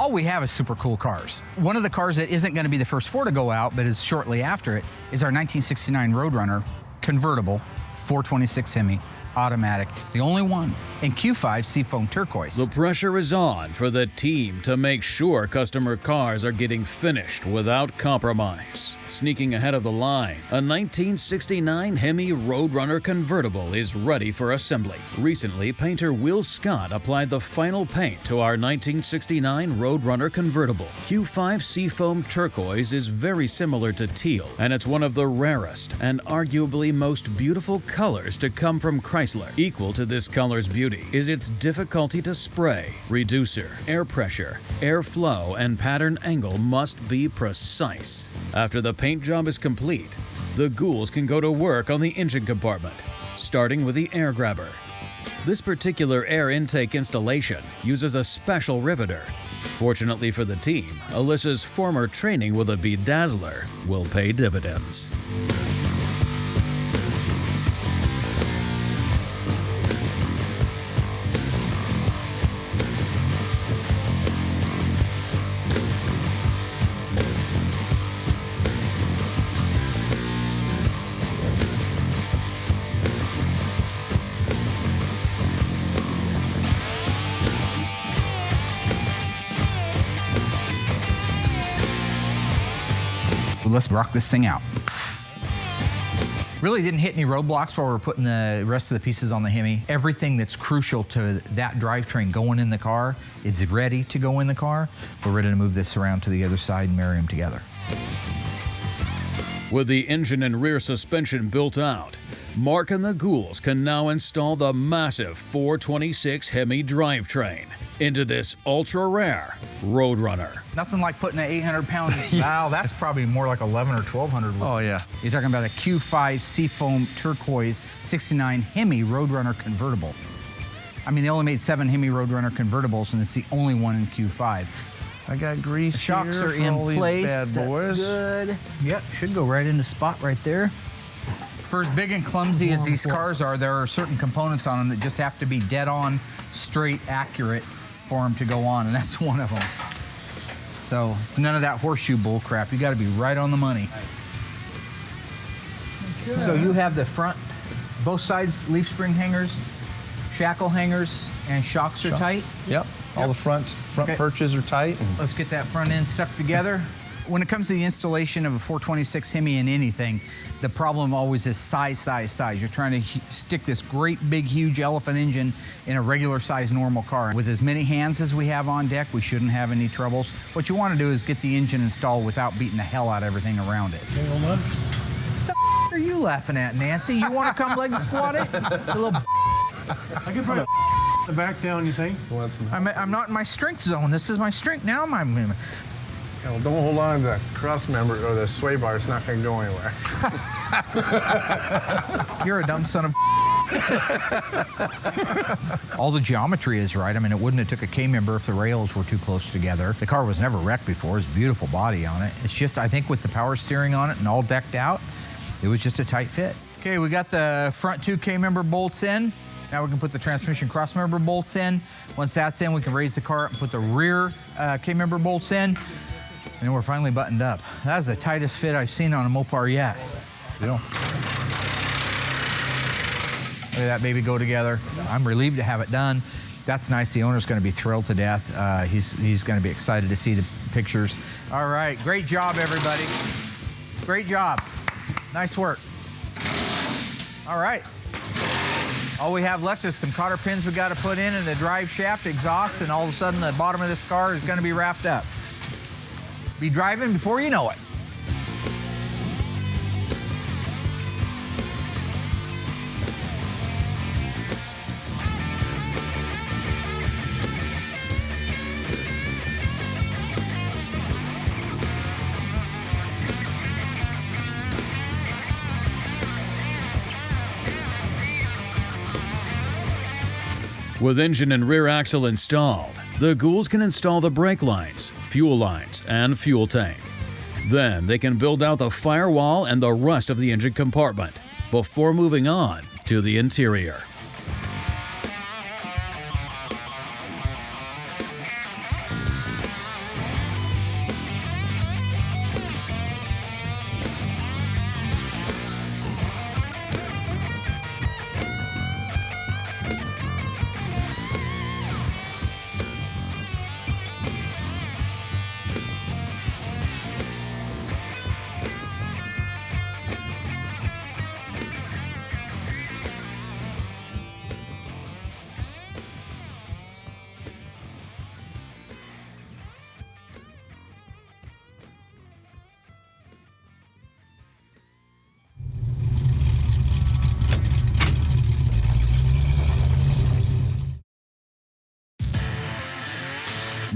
all we have is super cool cars. One of the cars that isn't going to be the first 4 to go out, but is shortly after it, is our 1969 Roadrunner convertible 426 Hemi automatic, the only one in Q5 Seafoam turquoise. The pressure is on for the team to make sure customer cars are getting finished without compromise. Sneaking ahead of the line, a 1969 Hemi Roadrunner convertible is ready for assembly. Recently, painter Will Scott applied the final paint to our 1969 Roadrunner convertible. Q5 Seafoam turquoise is very similar to teal, and it's one of the rarest and arguably most beautiful colors to come from Chrysler. Equal to this color's beauty is its difficulty to spray. Reducer, air pressure, airflow, and pattern angle must be precise. After the paint job is complete, the ghouls can go to work on the engine compartment, starting with the air grabber. This particular air intake installation uses a special riveter. Fortunately for the team, Alyssa's former training with a bedazzler will pay dividends. Let's rock this thing out. Really didn't hit any roadblocks while we're putting the rest of the pieces on the Hemi. Everything that's crucial to that drivetrain going in the car is ready to go in the car. We're ready to move this around to the other side and marry them together. With the engine and rear suspension built out, Mark and the ghouls can now install the massive 426 Hemi drivetrain into this ultra-rare Roadrunner. Nothing like putting an 800-pound valve. That's probably more like 11 or 1,200. Oh, yeah. You're talking about a Q5 Seafoam turquoise 69 Hemi Roadrunner convertible. I mean, they only made 7 Hemi Roadrunner convertibles, and it's the only one in Q5. I got grease The shocks here are for in all these place. bad boys. That's good. Yep, should go right in the spot right there. For as big and clumsy as these cars are, there are certain components on them that just have to be dead on, straight, accurate for them to go on, and that's one of them. So it's none of that horseshoe bull crap. You got to be right on the money. Okay. So you have the front, both sides leaf spring hangers, shackle hangers, and shocks are tight? Yep. All the front Okay. perches are tight. Let's get that front end stuck together. When it comes to the installation of a 426 Hemi in anything, the problem always is size. You're trying to stick this great, big, huge elephant engine in a regular size normal car. With as many hands as we have on deck, we shouldn't have any troubles. What you want to do is get the engine installed without beating the hell out of everything around it. What are you laughing at, Nancy? You want to come leg squat it? A little I could probably the back down, you think? I'm not in my strength zone. This is my strength. Now I'm Well, don't hold on to the cross member or the sway bar. It's not going to go anywhere. You're a dumb son of All the geometry is right. I mean, it wouldn't have took a K-member if the rails were too close together. The car was never wrecked before. It's a beautiful body on it. It's just, I think with the power steering on it and all decked out, it was just a tight fit. Okay, we got the front 2 K-member bolts in. Now we can put the transmission cross-member bolts in. Once that's in, we can raise the car up and put the rear K-member bolts in. And we're finally buttoned up. That's the tightest fit I've seen on a Mopar yet. Yeah. Look at that baby go together. I'm relieved to have it done. That's nice. The owner's going to be thrilled to death. He's going to be excited to see the pictures. All right, great job, everybody. Great job. Nice work. All right. All we have left is some cotter pins we got to put in and the drive shaft, exhaust, and all of a sudden the bottom of this car is going to be wrapped up. Be driving before you know it. With engine and rear axle installed, the ghouls can install the brake lines, fuel lines, and fuel tank. Then they can build out the firewall and the rest of the engine compartment before moving on to the interior.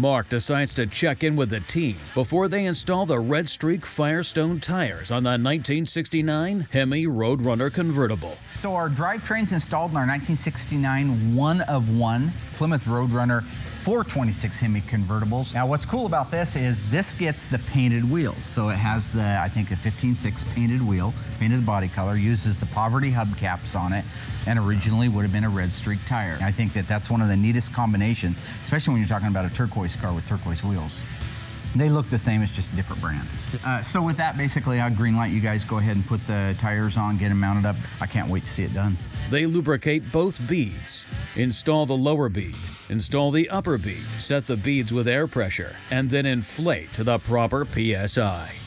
Mark decides to check in with the team before they install the Red Streak Firestone tires on the 1969 Hemi Roadrunner convertible. So our drivetrain's installed in our 1969 one-of-one Plymouth Roadrunner 426 Hemi convertibles. Now what's cool about this is this gets the painted wheels. So it has the, I think, a 15.6 painted wheel, painted body color, uses the Poverty hubcaps on it, and originally would have been a Red Streak tire. I think that that's one of the neatest combinations, especially when you're talking about a turquoise car with turquoise wheels. They look the same, it's just a different brand. So with that, basically, I'd green light you guys go ahead and put the tires on, get them mounted up. I can't wait to see it done. They lubricate both beads, install the lower bead, install the upper bead, set the beads with air pressure, and then inflate to the proper PSI.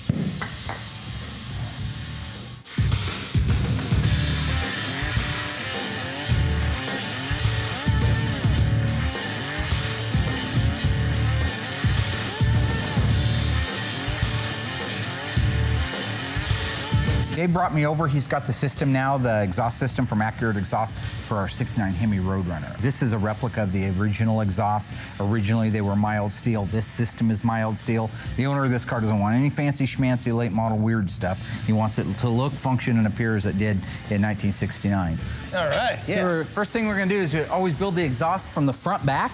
Dave brought me over. He's got the system now, the exhaust system from Accurate Exhaust for our 69 Hemi Roadrunner. This is a replica of the original exhaust. Originally, they were mild steel. This system is mild steel. The owner of this car doesn't want any fancy schmancy late model weird stuff. He wants it to look, function, and appear as it did in 1969. All right, yeah. So first thing we're gonna do is always build the exhaust from the front back.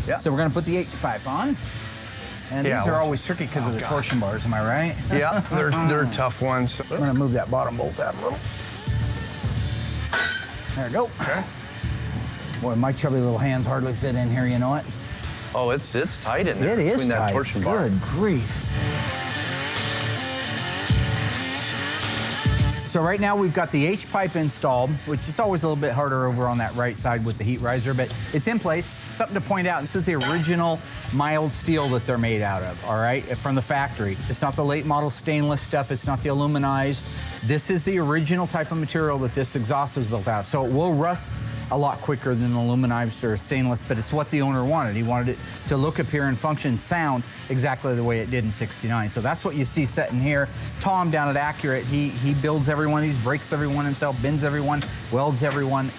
Yeah. So we're gonna put the H-pipe on. And Yeah, these are well- always tricky because of the torsion bars, am I right? Yeah, they're tough ones. I'm gonna move that bottom bolt out a little. There we go. Okay. Boy, my chubby little hands hardly fit in here, you know it? Oh, it's tight in there. It is between tight. That torsion bar. Good grief. So right now we've got the H-pipe installed, which is always a little bit harder over on that right side with the heat riser, but it's in place. Something to point out, this is the original mild steel that they're made out of, all right, from the factory. It's not the late model stainless stuff, it's not the aluminized. This is the original type of material that this exhaust is built out. So it will rust a lot quicker than aluminized or stainless, but it's what the owner wanted. He wanted it to look, appear, and function, sound exactly the way it did in '69. So that's what you see sitting here. Tom down at Accurate, he builds every one of these, breaks every one himself, bends every one, welds every one.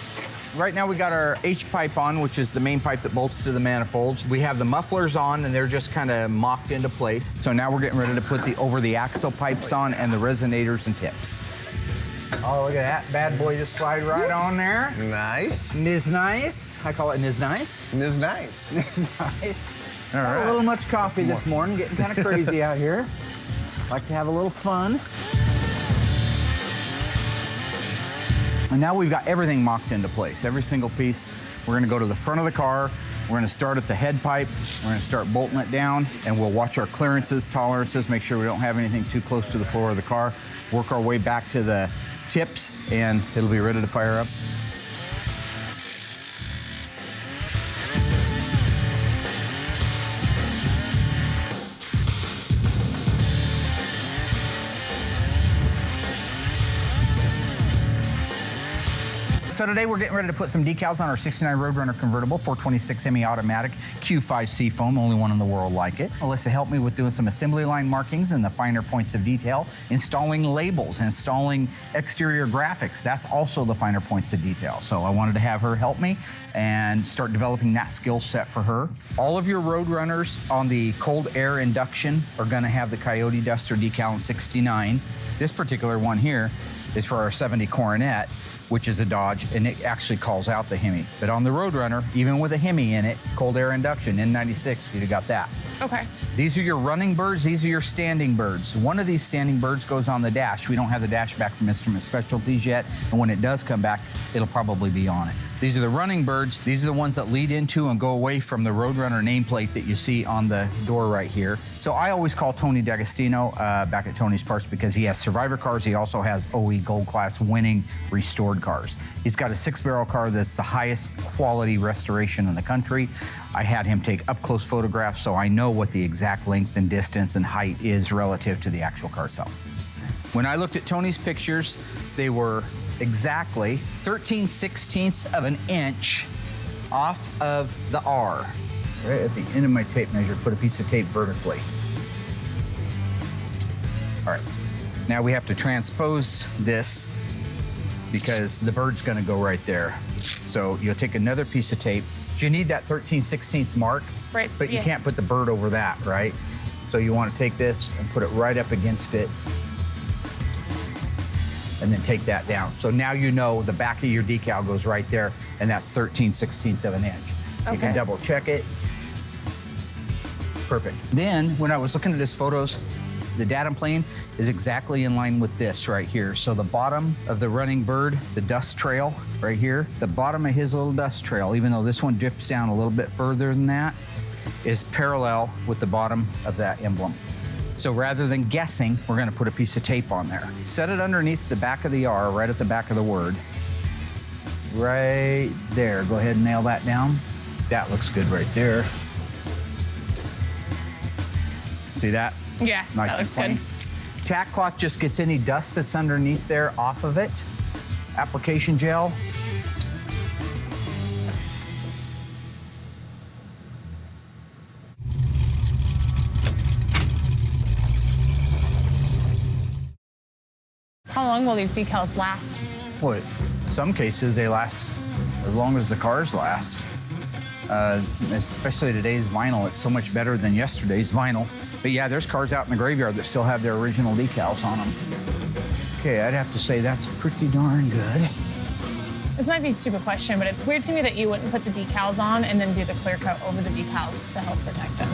Right now we got our H-pipe on, which is the main pipe that bolts to the manifolds. We have the mufflers on and they're just kind of mocked into place. So now we're getting ready to put the over the axle pipes on and the resonators and tips. Oh, look at that bad boy just slide right on there. Nice. Niz nice. I call it niz nice. It's nice. Niz nice. All right. A little much coffee this morning, getting kind of crazy out here. Like to have a little fun. And now we've got everything mocked into place, every single piece. We're gonna go to the front of the car, we're gonna start at the head pipe, we're gonna start bolting it down, and we'll watch our clearances, tolerances, make sure we don't have anything too close to the floor of the car, work our way back to the tips, and it'll be ready to fire up. So today we're getting ready to put some decals on our 69 Roadrunner convertible, 426 Hemi automatic, Q5 Seafoam, only one in the world like it. Alyssa helped me with doing some assembly line markings and the finer points of detail, installing labels, installing exterior graphics. That's also the finer points of detail. So I wanted to have her help me and start developing that skill set for her. All of your Roadrunners on the cold air induction are gonna have the Coyote Duster decal in 69. This particular one here is for our 70 Coronet, which is a Dodge, and it actually calls out the Hemi. But on the Roadrunner, even with a Hemi in it, cold air induction, N96, you'd have got that. Okay. These are your running birds, these are your standing birds. One of these standing birds goes on the dash. We don't have the dash back from Instrument Specialties yet, and when it does come back, it'll probably be on it. These are the running birds. These are the ones that lead into and go away from the Roadrunner nameplate that you see on the door right here. So I always call Tony D'Agostino back at Tony's Parts because he has Survivor cars. He also has OE Gold Class winning restored cars. He's got a 6-barrel car that's the highest quality restoration in the country. I had him take up-close photographs so I know what the exact length and distance and height is relative to the actual car itself. When I looked at Tony's pictures, they were exactly 13/16 of an inch off of the R. Right at the end of my tape measure, put a piece of tape vertically. All right, now we have to transpose this because the bird's gonna go right there. So you'll take another piece of tape, You need that 13/16 mark, Right, but you yeah. can't put the bird over that, right? So you want to take this and put it right up against it, and then take that down. So now you know the back of your decal goes right there, and that's 13/16 of an inch. You can Okay. double check it. Perfect. Then, when I was looking at his photos, the datum plane is exactly in line with this right here. So the bottom of the running bird, the dust trail right here, the bottom of his little dust trail, even though this one dips down a little bit further than that, is parallel with the bottom of that emblem. So rather than guessing, we're gonna put a piece of tape on there. Set it underneath the back of the R, right at the back of the word. Right there, go ahead and nail that down. That looks good right there. See that? Yeah, Nice that and looks plain. good. Tack cloth just gets any dust that's underneath there off of it. Application gel. How long will these decals last? Well, in some cases they last as long as the cars last. Especially today's vinyl, it's so much better than yesterday's vinyl. But yeah, there's cars out in the graveyard that still have their original decals on them. Okay, I'd have to say that's pretty darn good. This might be a stupid question, but it's weird to me that you wouldn't put the decals on and then do the clear coat over the decals to help protect them.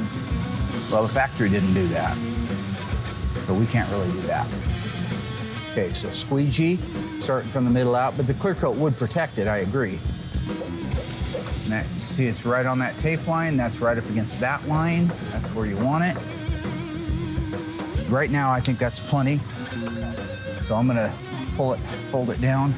Well, the factory didn't do that, so we can't really do that. Okay, so squeegee, starting from the middle out, but the clear coat would protect it, I agree. And that's, see, it's right on that tape line. That's right up against that line. That's where you want it. Right now, I think that's plenty. So I'm gonna pull it, fold it down.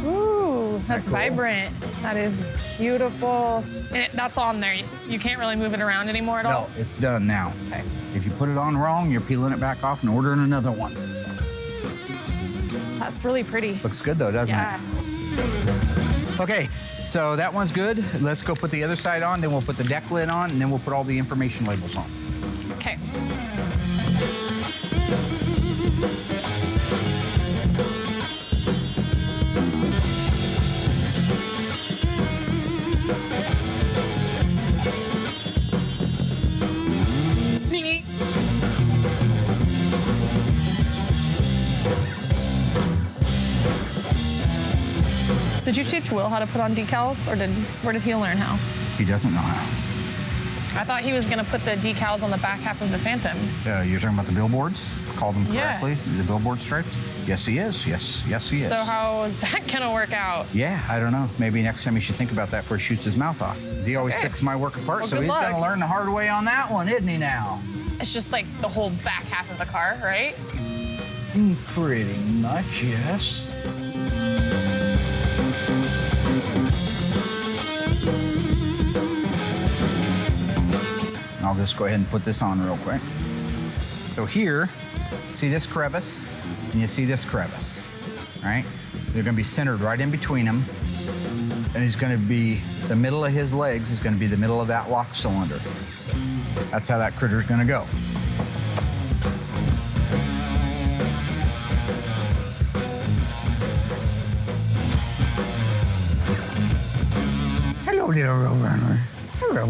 Ooh, that's cool? vibrant. That is beautiful. And that's on there. You can't really move it around anymore at No, all? it's done now. Okay. If you put it on wrong, you're peeling it back off and ordering another one. That's really pretty. Looks good though, doesn't Yeah. it? Okay, so that one's good. Let's go put the other side on, then we'll put the deck lid on, and then we'll put all the information labels on. Okay. Did you teach Will how to put on decals, or where did he learn how? He doesn't know how. I thought he was gonna put the decals on the back half of the Phantom. You're talking about the billboards? Called them Yeah. correctly? The billboard stripes? Yes, he is. Yes, he is. So how is that gonna work out? Yeah, I don't know. Maybe next time he should think about that before he shoots his mouth off. He always Okay. picks my work apart, Well, so good he's luck. gonna learn the hard way on that one, isn't he now? It's just like the whole back half of the car, right? Pretty much, yes. I'll just go ahead and put this on real quick. So here, see this crevice, and you see this crevice, right? They're gonna be centered right in between them, and he's gonna be, the middle of his legs is gonna be the middle of that lock cylinder. That's how that critter's gonna go. Hello, little Roadrunner. Hello.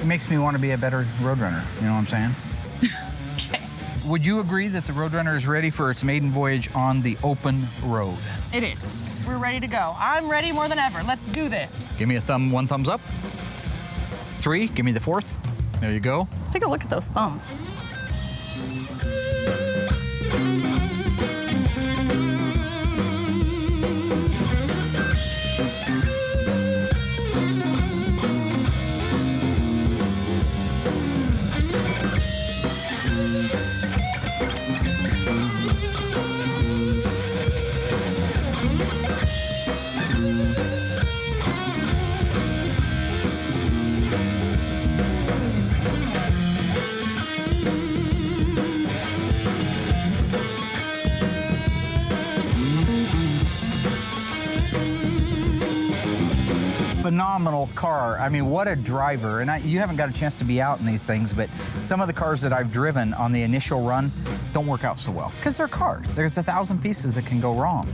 It makes me want to be a better Roadrunner, you know what I'm saying? Okay. Would you agree that the Roadrunner is ready for its maiden voyage on the open road? It is. We're ready to go. I'm ready more than ever. Let's do this. Give me one thumbs up. 3, give me the 4th. There you go. Take a look at those thumbs. Phenomenal car. I mean, what a driver. And you haven't got a chance to be out in these things, but some of the cars that I've driven on the initial run don't work out so well because they're cars. There's 1,000 pieces that can go wrong.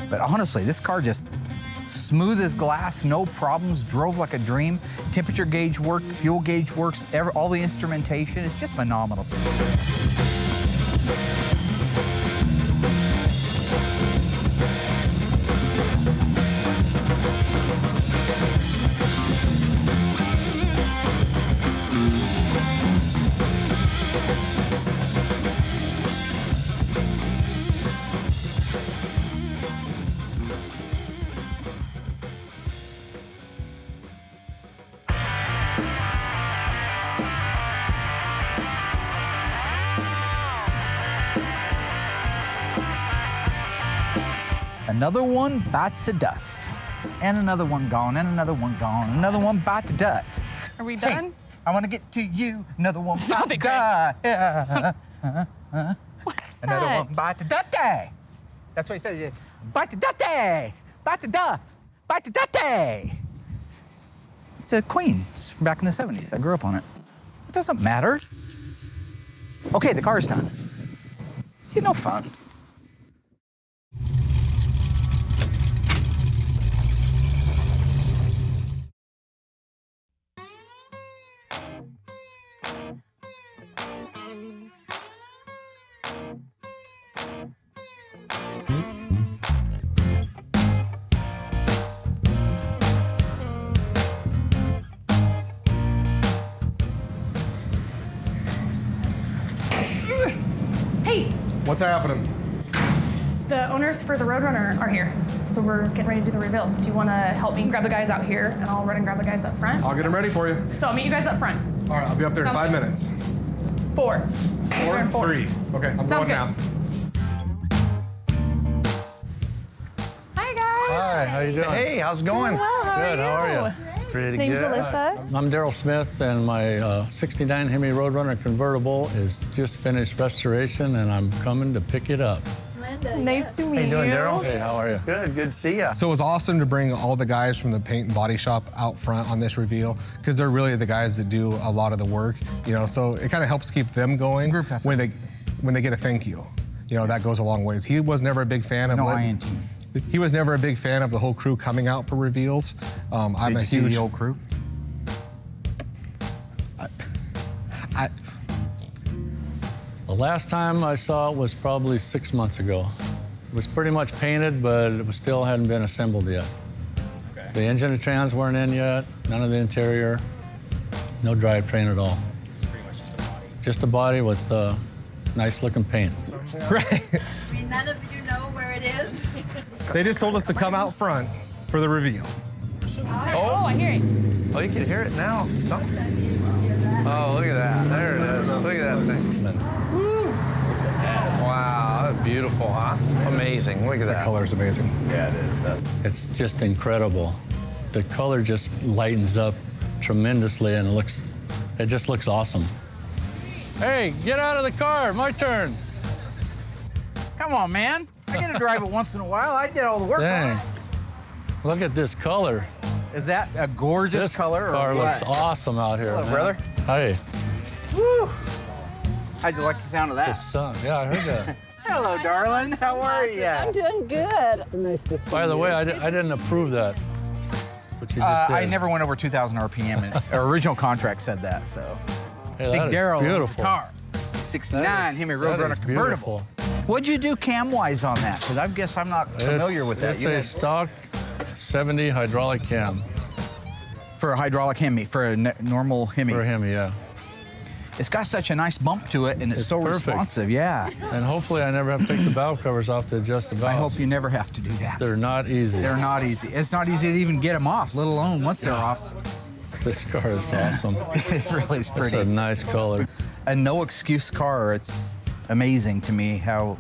But honestly, this car just, Smooth as glass, no problems, drove like a dream. Temperature gauge worked, fuel gauge works, all the instrumentation. It's just phenomenal. Another one bites the dust. And another one gone, and another one gone. Another one bite the dust. Are we done? Hey, I want to get to you. Another one Stop bite it, the dust. Yeah. What is Another that? one bite the dust. That's what he says. Yeah. Bite the dust. Bite the dust. Bite the dust. It's a Queen. It's from back in the 70s. I grew up on it. It doesn't matter. Okay, the car's done. You're no fun. Hey, What's happening? the owners for the Roadrunner are here, so we're getting ready to do the reveal. Do you want to help me grab the guys out here, and I'll run and grab the guys up front? I'll get them ready for you. So I'll meet you guys up front. All right, I'll be up there in Sounds 5 good. minutes. 4. 4? 3. Okay, I'm Sounds going good. now. Hi guys. Hi, how you doing? Hey, how's it going? Well, how Good, how are you? Pretty Name's good. Alyssa. I'm Daryl Smith, and my 69 Hemi Roadrunner convertible is just finished restoration, and I'm coming to pick it up. Nice to meet How you doing, Daryl? Hey, how are you? Good to see ya. So it was awesome to bring all the guys from the paint and body shop out front on this reveal, because they're really the guys that do a lot of the work, you know, so it kind of helps keep them going group effort. when they get a thank you. You know, that goes a long ways. He was never a big fan of He was never a big fan of the whole crew coming out for reveals. I'm Did a you see huge the old crew? The last time I saw it was probably 6 months ago. It was pretty much painted, but it still hadn't been assembled yet. Okay. The engine and trans weren't in yet, none of the interior, no drivetrain at all. Pretty much just a body. Just a body with nice looking paint. Right. I mean, none of you know where it is. They just told us to come out front for the reveal. Oh, I hear it. Oh, you can hear it now. Oh, look at that. There it is. Look at that thing. Woo. Wow, that's beautiful, huh? Amazing. Look at that. The color's amazing. Yeah, it is. It's just incredible. The color just lightens up tremendously, and it just looks awesome. Hey, get out of the car, my turn. Come on, man. I get to drive it once in a while. I did all the work on Dang. it. Look at this color. Is that a gorgeous This color? car or looks what? awesome out here, Hello, man. brother. Hey, Woo. How'd you like the sound of the that? sun. Yeah, I heard that. Hello, darling. How are you? I'm doing good. By the way, I didn't approve that, but you just did. I never went over 2,000 RPM, and our original contract said that. So, Hey, Big that is Daryl beautiful. car, 69 Hemi That Roadrunner is convertible. beautiful. What'd you do cam-wise on that? Because I guess I'm not familiar with that. It's You a had- stock 70 hydraulic cam for a hydraulic Hemi, for a normal Hemi. for him, yeah. It's got such a nice bump to it, and it's so perfect. responsive. Yeah. And hopefully I never have to take the valve covers off to adjust the I valves. hope you never have to do that. They're not easy. They're not easy. It's not easy to even get them off, let alone once they're off. This car is awesome. It really is It's pretty. a nice color. A no excuse car. It's amazing to me how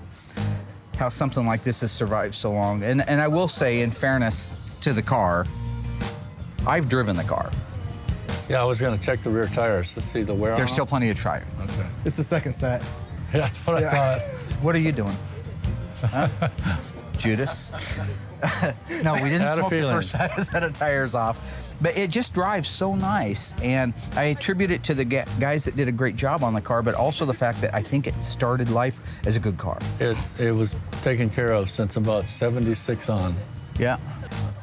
something like this has survived so long. And I will say, in fairness to the car, I've driven the car. Yeah, I was going to check the rear tires to see the wear on There's them. still plenty of tire. Okay. It's the second set. Yeah, that's what I thought. What are you doing? Huh? Judas? No, we didn't Had a smoke the feeling. first set of tires off. But it just drives so nice. And I attribute it to the guys that did a great job on the car, but also the fact that I think it started life as a good car. It was taken care of since about 76 on. Yeah.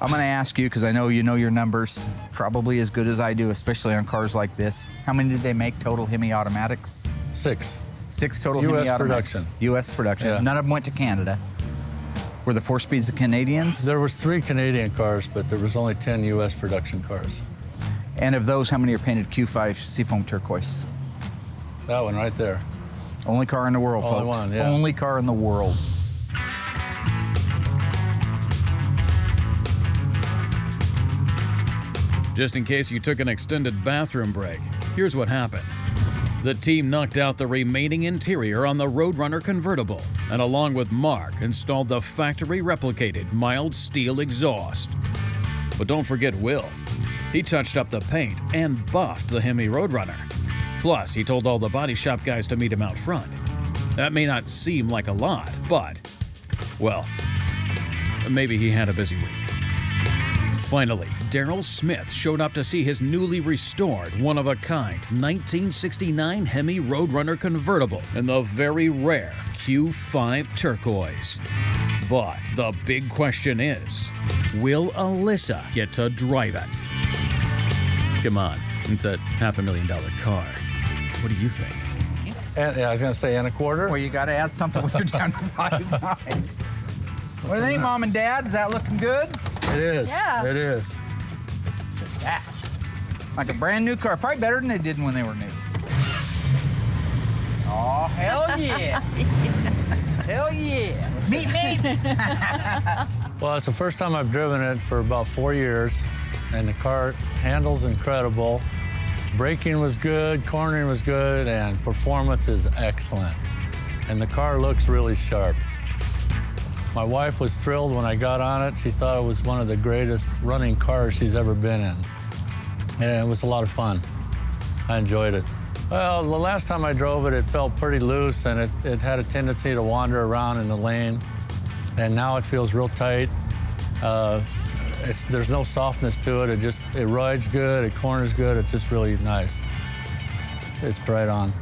I'm going to ask you, because I know you know your numbers probably as good as I do, especially on cars like this. How many did they make total Hemi automatics? 6. 6 total US Hemi automatics. production. U.S. production. Yeah. None of them went to Canada. Were the 4-speeds the Canadians? There was 3 Canadian cars, but there was only 10 U.S. production cars. And of those, how many are painted Q5 Seafoam turquoise? That one right there. Only car in the world, Only folks. one, yeah. Only car in the world. Just in case you took an extended bathroom break, here's what happened. The team knocked out the remaining interior on the Roadrunner convertible, and along with Mark, installed the factory-replicated mild steel exhaust. But don't forget Will. He touched up the paint and buffed the Hemi Roadrunner. Plus, he told all the body shop guys to meet him out front. That may not seem like a lot, but, well, maybe he had a busy week. Finally, Daryl Smith showed up to see his newly restored, one-of-a-kind 1969 Hemi Roadrunner convertible in the very rare Q5 turquoise. But the big question is, will Alyssa get to drive it? Come on, it's a $500,000 car. What do you think? And, yeah, I was going to say, and a quarter. Well, you got to add something when you're down to 5.9. What do you think, Mom and Dad? Is that looking good? It is. Yeah. It is. Yeah. Like a brand new car. Probably better than they did when they were new. Oh, hell yeah. Hell yeah. Meet me. Well, it's the first time I've driven it for about 4 years, and the car handles incredible. Braking was good, cornering was good, and performance is excellent. And the car looks really sharp. My wife was thrilled when I got on it. She thought it was one of the greatest running cars she's ever been in. And it was a lot of fun. I enjoyed it. Well, the last time I drove it, it felt pretty loose, and it had a tendency to wander around in the lane. And now it feels real tight. There's no softness to it. It rides good, it corners good. It's just really nice. It's right on.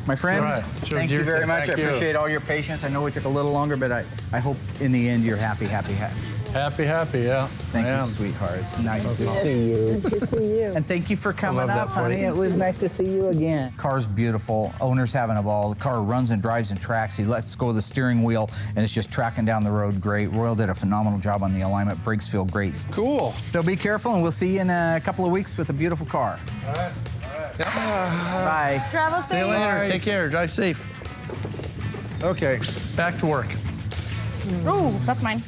My friend, All right. thank you very much. I appreciate all your patience. I know we took a little longer, but I hope in the end you're happy, happy, happy. Happy, yeah. Thank I you, am. sweetheart. It's nice to see you. Nice to see you. And thank you for coming love up, that honey. place. It was nice to see you again. Car's beautiful. Owner's having a ball. The car runs and drives and tracks. He lets go of the steering wheel, and it's just tracking down the road great. Royal did a phenomenal job on the alignment. Brakes feel great. Cool. So be careful, and we'll see you in a couple of weeks with a beautiful car. All right. Bye. Travel See you safe. later. Take care. Drive safe. Okay, back to work. Ooh, that's mine.